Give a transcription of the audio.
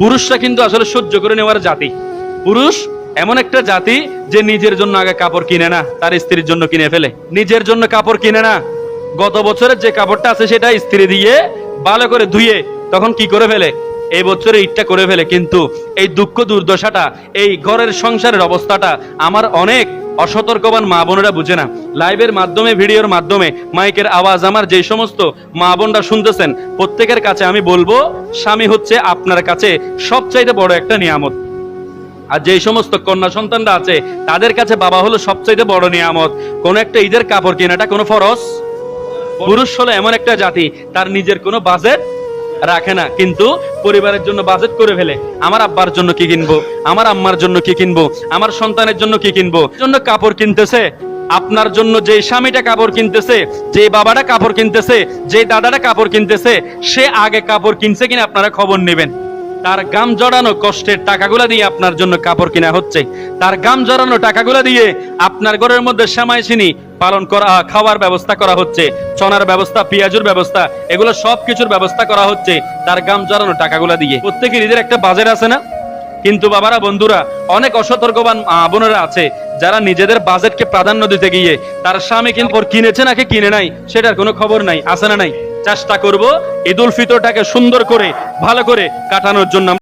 পুরুষরা কিন্তু আসলে সহ্য করে নেওয়ার জাতি। পুরুষ এমন একটা জাতি যে নিজের জন্য আগে কাপড় কিনে না, তার স্ত্রীর জন্য কিনে ফেলে। নিজের জন্য কাপড় কিনে না, গত বছরের যে কাপড়টা আছে সেটা স্ত্রী দিয়ে ভালো করে ধুয়ে তখন কি করে ফেলে, এই বছরে ঈদটা করে ফেলে। কিন্তু এই দুঃখ দুর্দশাটা, এই ঘরের সংসারের অবস্থাটা আমার অনেক অসতর্কবান মা বোনেরা বুঝে না। লাইভের মাধ্যমে, ভিডিওর মাধ্যমে, মাইকের আওয়াজ আমার যে সমস্ত মা বোনরা শুনতেছেন, প্রত্যেকের কাছে আমি বলবো, স্বামী হচ্ছে আপনার কাছে সবচাইতে বড় একটা নিয়ামত। আর যে সমস্ত কন্যা সন্তানরা আছে তাদের কাছে বাবা হলো সবচাইতে বড় নিয়ামত। কোন একটা ঈদের কাপড় কেনাটা কোনো ফরজ? পুরুষ হলো এমন একটা জাতি, তার নিজের কোনো বাজেট রাখে না, কিন্তু পরিবারের জন্য বাজেট করে ফেলে। আমার আব্বার জন্য কি কিনবো, আমার আম্মার জন্য কি কিনবো, আমার সন্তানের জন্য কি কিনবো, জন্য কাপড় কিনতেছে। আপনার জন্য যে স্বামীটা কাপড় কিনতেছে, যে বাবাটা কাপড় কিনতেছে, যে দাদাটা কাপড় কিনতেছে, সে আগে কাপড় কিনছে কিনা আপনারা খবর নেবেন। তার গাম জড়ানো কষ্টের টাকাগুলা দিয়ে আপনার জন্য কাপড় কিনা হচ্ছে। তার গাম জড়ানো টাকাগুলা দিয়ে আপনার ঘরের মধ্যে সেমাই চিনি পালন করা, খাওয়ার ব্যবস্থা করা হচ্ছে, চনার ব্যবস্থা, পেঁয়াজুর ব্যবস্থা, এগুলো সবকিছুর ব্যবস্থা করা হচ্ছে তার গাম জড়ানো টাকাগুলা দিয়ে। প্রত্যেকের ঈদের একটা বাজেট আছে না? কিন্তু বাবারা, বন্ধুরা, অনেক অসতর্কবান বোনেরা আছে যারা নিজেদের বাজেটকে প্রাধান্য দিতে গিয়ে তার স্বামী কিন্তু কিনেছে নাকি কিনে নাই সেটার কোনো খবর নাই, আছে না নাই? চেষ্টা করব ঈদুল ফিতরটাকে সুন্দর করে, ভালো করে কাটানোর জন্য।